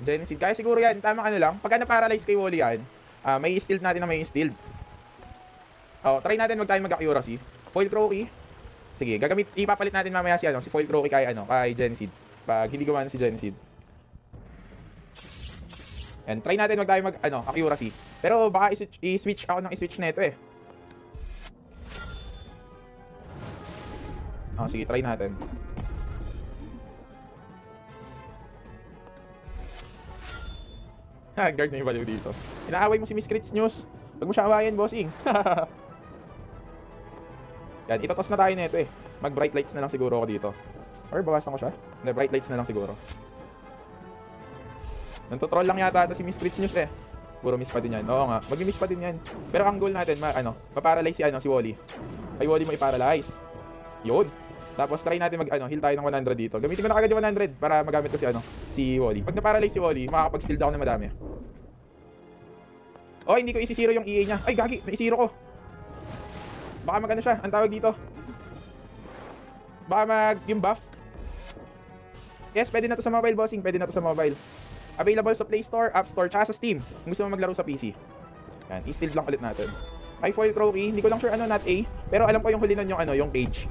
Genesis. Kaya siguro yan. Tamang ano lang. Pagka na-paralyze kay Wally yan, may stealth natin na may stealth. Oh, try natin wag tayo mag-accuracy. Foil Croaky. Sige, ipapalit natin mamaya si si Foil Croaky kay kay Genesis. Pag hindi gumana si Genesis. And try natin wag tayo mag accuracy. Pero baka i-switch ako ng i-switch nito eh. Oh, sige, try natin. Ha, guard na yung value dito. Inaaway mo si Miss Crits News. Huwag mo siya awayan, bossing. Yan, itotos na tayo nito eh. Mag bright lights na lang siguro ako dito. Or bawasan ko siya. Hindi, bright lights na lang siguro. Nantotroll lang yata ito si Miss Crits News eh. Puro miss pa din yan. Oo nga, mag-miss pa din yan. Pero ang goal natin, ma-paralyze si Wally. Kay Wally mo i-paralyze. Yun. Tapos try natin heal tayo ng 100 dito. Gamitin ko na kagad yung 100 para magamit ko si Wally. Pag na-paralyze si Wally, makakapag-steal ako ng madami. Oh, hindi ko isi-zero yung EA niya. Ay, gagi, na-zero ko. Baka siya, ang tawag dito. Baka yung buff. Yes, pwede na to sa mobile, bossing. Pwede na to sa mobile. Available sa Play Store, App Store, tsaka sa Steam. Kung gusto mo maglaro sa PC. Yan, i-steal lang ulit natin. Ay, Foil Croaky, hindi ko lang sure not A. Pero alam ko yung huli nun yung page.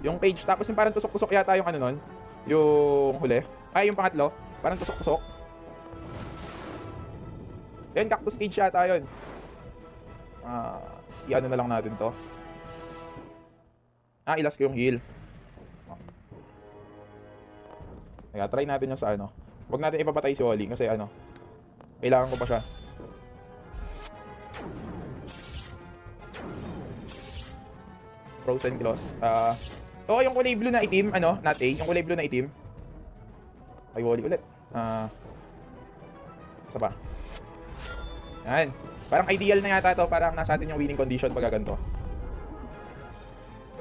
Yung page, tapos yung parang tusok-tusok yata yung nun. Yung huli. Ay, yung pangatlo. Parang tusok-tusok. Yan, cactus cage yata yun. I-ano na lang natin to. Ilas ko yung heal. Kaya try natin yung sa Huwag natin ipapatay si Wally kasi kailangan ko pa siya. Frozen Claws. Oo, yung kulay blue na itim, not A, yung kulay blue na itim. Ay, Wally ulit. Isa pa. Yan. Parang ideal na yata to, parang nasa atin yung winning condition pag ganito.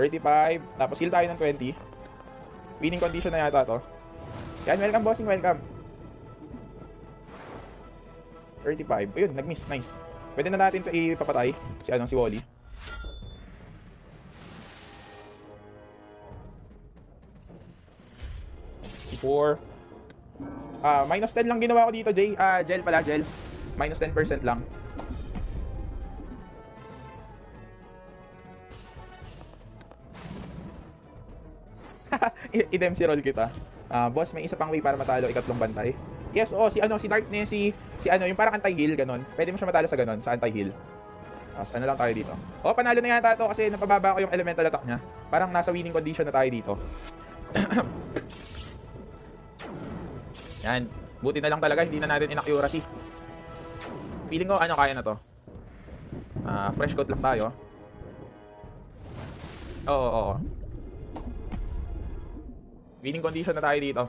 35, tapos heal tayo ng 20. Winning condition na yata to. Yan, welcome bossing, welcome. 35. Ayun, nag-miss. Nice. Pwede na natin ito ipapatay. Si Wally. -4. Minus 10 lang ginawa ko dito, Jay. Gel pala, gel. Minus 10% lang. I-dempsey roll kita. Boss, may isa pang way para matalo ikatlong bantay. Yes, si Darkness, yung parang anti-heal, ganon. Pwede mo siya matalo sa ganon, sa anti-heal. Tapos lang tayo dito. Panalo na yata to kasi napababa ko yung elemental attack niya. Parang nasa winning condition na tayo dito. Yan. Buti na lang talaga, hindi na natin inaccuracy. Feeling ko, kaya na to. Fresh coat lang tayo. Oo. Winning condition na tayo dito.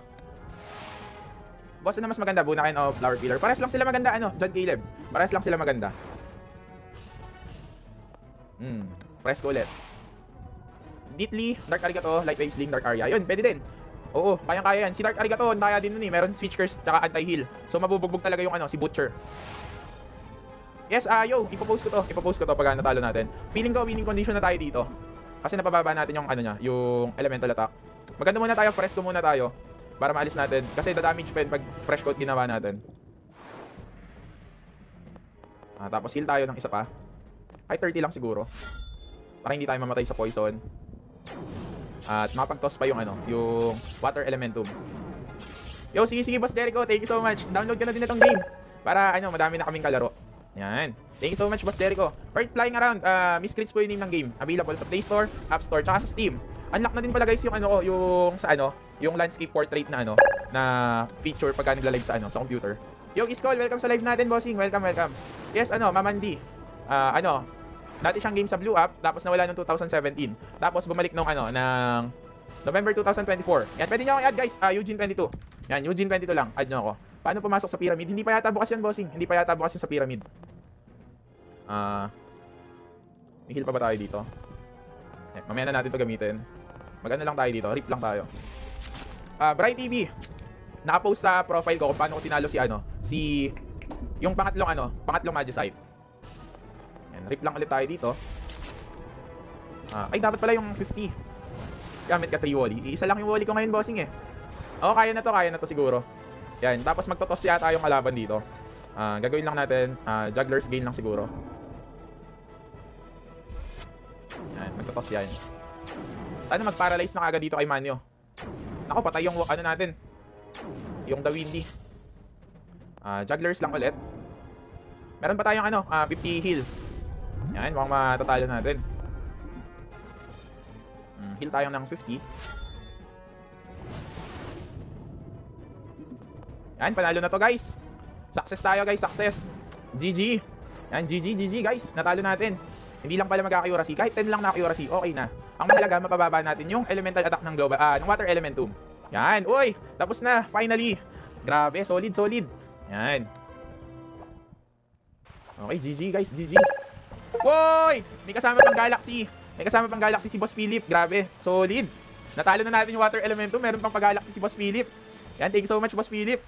Boss, mas maganda? Bunakin o Flower Pillar? Pares lang sila maganda, John Caleb. Pares lang sila maganda. Fresco ulit. Deeply, Dark Arigato, Light Wave Sling, Dark Arya. Yun, pwede din. Oo, kayang-kaya yan. Si Dark Arigato, kaya din nun eh. Meron Switch Curse, tsaka anti-heal. So, mabubugbog talaga yung si Butcher. Yes, ipopost ko to pag natalo natin. Feeling ko, winning condition na tayo dito. Kasi napababa natin yung yung elemental attack. Maganda muna tayo, Fresco muna tayo. Para maalis natin. Kasi da-damage pa yun pag fresh coat ginawa natin. Tapos heal tayo ng isa pa. Ay, 30 lang siguro. Para hindi tayo mamatay sa poison. At mapag-toss pa yung yung water elementum. Yo, sige, Boss Jericho. Thank you so much. Download ka na din na tong game. Para madami na kaming kalaro. Yan. Thank you so much, Boss Jericho. Part flying around. Miss Crits po yung name ng game. Available sa Play Store, App Store, tsaka sa Steam. Unlock na din pala guys yung yung sa yung landscape portrait na na feature pagka nagla-live sa sa computer. Yo, Iskol, welcome sa live natin, bossing. Welcome. Yes, Mamandi. Dati siyang game sa Blue App, tapos nawala noong 2017. Tapos bumalik nung ng November 2024. Yan, pwede niyo akong i-add guys. Eugene 22. Yan, Eugene 22 lang. Add niyo ako. Paano pumasok sa pyramid? Hindi pa yata bukas yun, bossing. Hindi pa yata bukas yun sa pyramid. May heal pa ba tayo dito? Yan, mamaya na natin ito gamitin. Maganda lang tayo dito. Rip lang tayo. Bright TV. Naka-post sa profile ko kung paano ko tinalo si yung pangatlong Magicite. Yan, rip lang ulit tayo dito. Ay, dapat pala yung 50. Gamit ka 3 Wally. Isa lang yung Wally ko ngayon, bossing eh. Kaya na to siguro. Yan, tapos magtotos yata yung kalaban dito. Gagawin lang natin, Juggler's Gain lang siguro. Yan, magtotos yan. Sana mag-paralyze na kagad dito kay Manyo. Ako, patay yung ano natin. Yung The Windy. Jugglers lang ulit. Meron pa tayong 50 heal. Yan, mukhang matatalo natin. Heal tayo ng 50. Yan, panalo na to guys. Success tayo guys, success. GG. Yan, GG guys. Natalo natin. Hindi lang pala mag-accuracy. Kahit 10 lang na accuracy, okay na. Ang mahalaga, mapababa natin yung elemental attack ng global, ng water elementum. Yan, uy, tapos na, finally. Grabe, solid. Yan. Okay, GG guys, GG. Woy! May kasama pang galaxy. May kasama pang galaxy si Boss Philip. Grabe, solid. Natalo na natin yung water elementum. Meron pang pag-galaxy si Boss Philip. Yan, thank you so much Boss Philip.